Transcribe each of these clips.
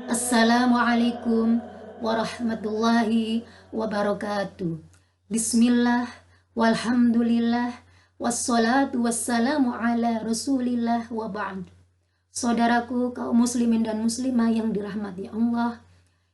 Assalamualaikum warahmatullahi wabarakatuh. Bismillah, walhamdulillah, wassalatu wassalamu ala rasulillah wa ba'd. Saudaraku kaum muslimin dan muslimah yang dirahmati Allah,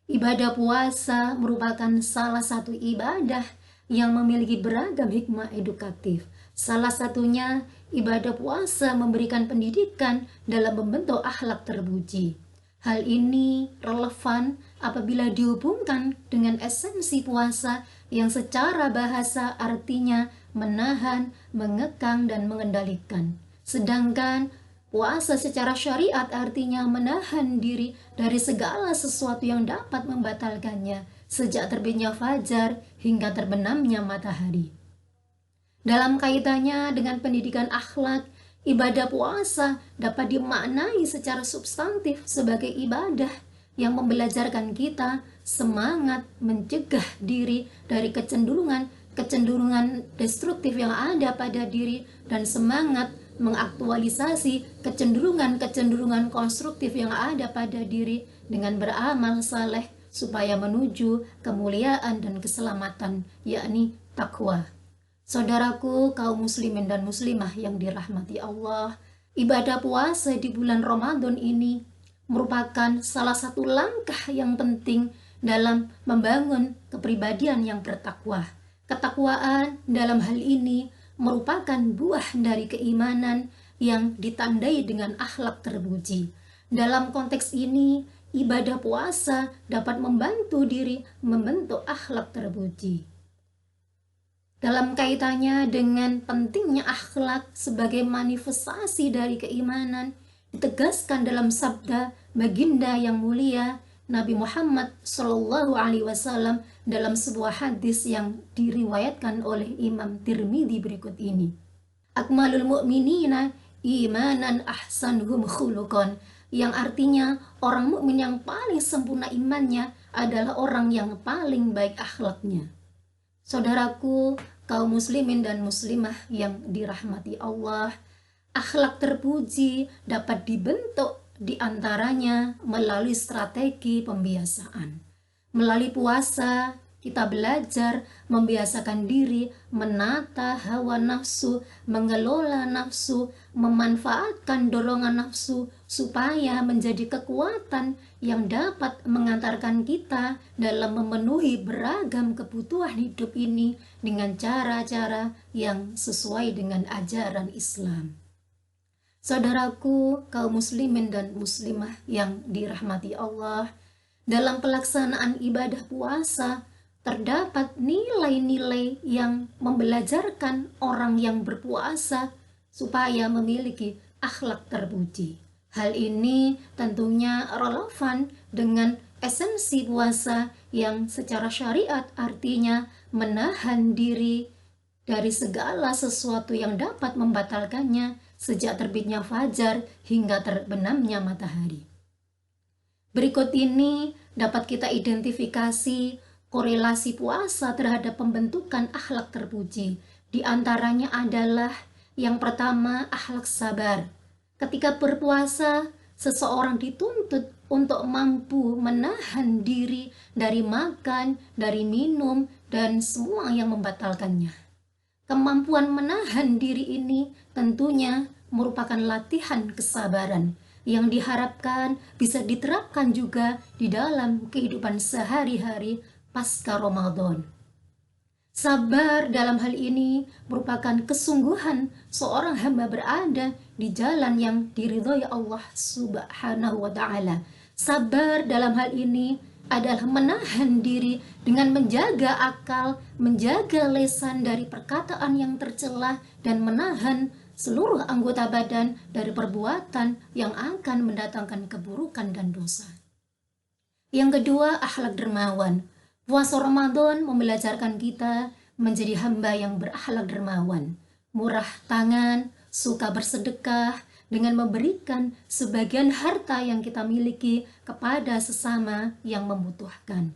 ibadah puasa merupakan salah satu ibadah yang memiliki beragam hikmah edukatif. Salah satunya, ibadah puasa memberikan pendidikan dalam membentuk akhlak terpuji. Hal ini relevan apabila dihubungkan dengan esensi puasa yang secara bahasa artinya menahan, mengekang, dan mengendalikan. Sedangkan puasa secara syariat artinya menahan diri dari segala sesuatu yang dapat membatalkannya sejak terbitnya fajar hingga terbenamnya matahari. Dalam kaitannya dengan pendidikan akhlak, ibadah puasa dapat dimaknai secara substantif sebagai ibadah yang membelajarkan kita semangat mencegah diri dari kecenderungan destruktif yang ada pada diri dan semangat mengaktualisasi kecenderungan konstruktif yang ada pada diri dengan beramal saleh supaya menuju kemuliaan dan keselamatan, yakni takwa. Saudaraku kaum muslimin dan muslimah yang dirahmati Allah, ibadah puasa di bulan Ramadan ini merupakan salah satu langkah yang penting dalam membangun kepribadian yang bertakwa. Ketakwaan dalam hal ini merupakan buah dari keimanan yang ditandai dengan akhlak terpuji. Dalam konteks ini, ibadah puasa dapat membantu diri membentuk akhlak terpuji. Dalam kaitannya dengan pentingnya akhlak sebagai manifestasi dari keimanan, ditegaskan dalam sabda baginda yang mulia Nabi Muhammad SAW dalam sebuah hadis yang diriwayatkan oleh Imam Tirmidzi berikut ini. Akmalul mu'minina imanan ahsanuhum khuluqan, yang artinya orang mukmin yang paling sempurna imannya adalah orang yang paling baik akhlaknya. Saudaraku kaum muslimin dan muslimah yang dirahmati Allah, akhlak terpuji dapat dibentuk diantaranya melalui strategi pembiasaan. Melalui puasa, kita belajar membiasakan diri menata hawa nafsu, mengelola nafsu, memanfaatkan dorongan nafsu supaya menjadi kekuatan yang dapat mengantarkan kita dalam memenuhi beragam kebutuhan hidup ini dengan cara-cara yang sesuai dengan ajaran Islam. Saudaraku kaum muslimin dan muslimah yang dirahmati Allah, dalam pelaksanaan ibadah puasa terdapat nilai-nilai yang membelajarkan orang yang berpuasa supaya memiliki akhlak terpuji. Hal ini tentunya relevan dengan esensi puasa yang secara syariat artinya menahan diri dari segala sesuatu yang dapat membatalkannya sejak terbitnya fajar hingga terbenamnya matahari. Berikut ini dapat kita identifikasi korelasi puasa terhadap pembentukan akhlak terpuji. Di antaranya adalah yang pertama, akhlak sabar. Ketika berpuasa, seseorang dituntut untuk mampu menahan diri dari makan, dari minum, dan semua yang membatalkannya. Kemampuan menahan diri ini tentunya merupakan latihan kesabaran yang diharapkan bisa diterapkan juga di dalam kehidupan sehari-hari pasca Ramadan. Sabar dalam hal ini merupakan kesungguhan seorang hamba berada di jalan yang diridhoi Allah Subhanahu wa Ta'ala. Sabar dalam hal ini adalah menahan diri dengan menjaga akal, menjaga lisan dari perkataan yang tercela, dan menahan seluruh anggota badan dari perbuatan yang akan mendatangkan keburukan dan dosa. Yang kedua, akhlak dermawan. Puasa Ramadan membelajarkan kita menjadi hamba yang berakhlak dermawan, murah tangan, suka bersedekah, dengan memberikan sebagian harta yang kita miliki kepada sesama yang membutuhkan.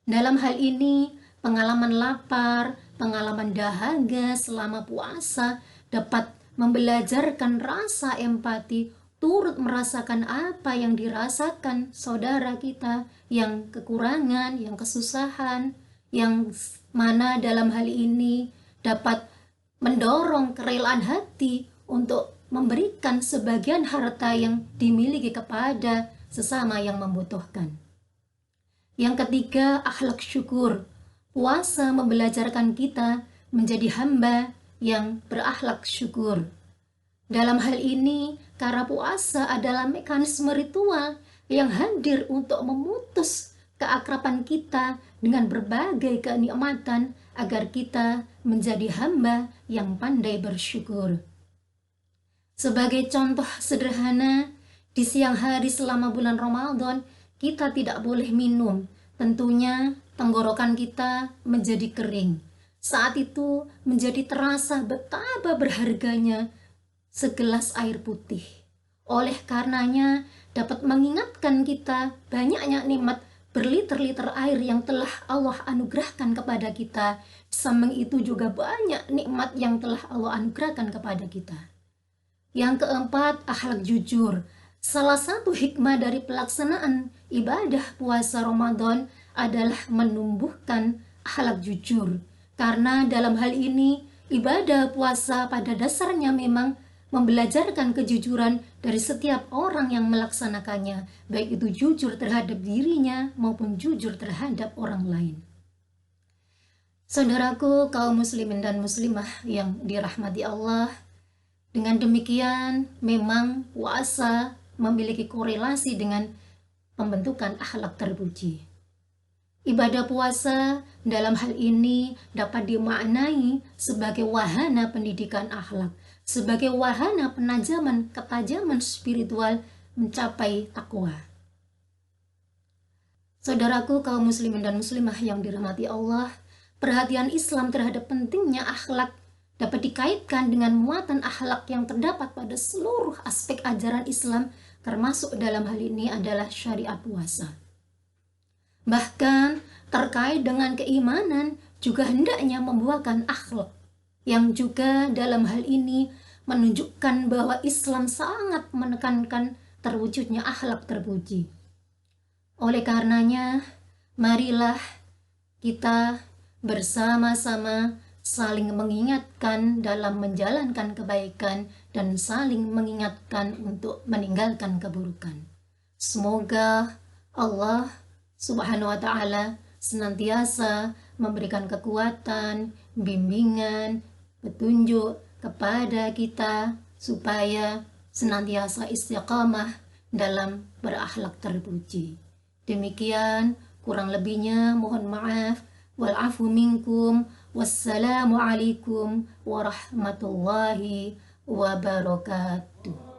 Dalam hal ini, pengalaman lapar, pengalaman dahaga selama puasa dapat membelajarkan rasa empati, turut merasakan apa yang dirasakan saudara kita yang kekurangan, yang kesusahan, yang mana dalam hal ini dapat mendorong kerelaan hati untuk memberikan sebagian harta yang dimiliki kepada sesama yang membutuhkan. Yang ketiga, akhlak syukur. Puasa membelajarkan kita menjadi hamba yang berakhlak syukur. Dalam hal ini, karena puasa adalah mekanisme ritual yang hadir untuk memutus keakraban kita dengan berbagai kenikmatan agar kita menjadi hamba yang pandai bersyukur. Sebagai contoh sederhana, di siang hari selama bulan Ramadan, kita tidak boleh minum. Tentunya tenggorokan kita menjadi kering. Saat itu menjadi terasa betapa berharganya segelas air putih. Oleh karenanya dapat mengingatkan kita banyaknya nikmat berliter-liter air yang telah Allah anugerahkan kepada kita. Samping itu juga banyak nikmat yang telah Allah anugerahkan kepada kita. Yang keempat, akhlak jujur. Salah satu hikmah dari pelaksanaan ibadah puasa Ramadan adalah menumbuhkan akhlak jujur. Karena dalam hal ini ibadah puasa pada dasarnya memang membelajarkan kejujuran dari setiap orang yang melaksanakannya, baik itu jujur terhadap dirinya maupun jujur terhadap orang lain. Saudaraku kaum muslimin dan muslimah yang dirahmati Allah, dengan demikian memang puasa memiliki korelasi dengan pembentukan akhlak terpuji. Ibadah puasa dalam hal ini dapat dimaknai sebagai wahana pendidikan akhlak, sebagai wahana ketajaman spiritual mencapai takwa. Saudaraku kaum muslimin dan muslimah yang dirahmati Allah, perhatian Islam terhadap pentingnya akhlak dapat dikaitkan dengan muatan akhlak yang terdapat pada seluruh aspek ajaran Islam, termasuk dalam hal ini adalah syariat puasa. Bahkan terkait dengan keimanan juga hendaknya membuahkan akhlak, yang juga dalam hal ini menunjukkan bahwa Islam sangat menekankan terwujudnya akhlak terpuji. Oleh karenanya, marilah kita bersama-sama saling mengingatkan dalam menjalankan kebaikan dan saling mengingatkan untuk meninggalkan keburukan. Semoga Allah Subhanahu wa ta'ala senantiasa memberikan kekuatan, bimbingan, petunjuk kepada kita supaya senantiasa istiqamah dalam berakhlak terpuji. Demikian, kurang lebihnya mohon maaf. Wal afu minkum. Wassalamualaikum warahmatullahi wabarakatuh.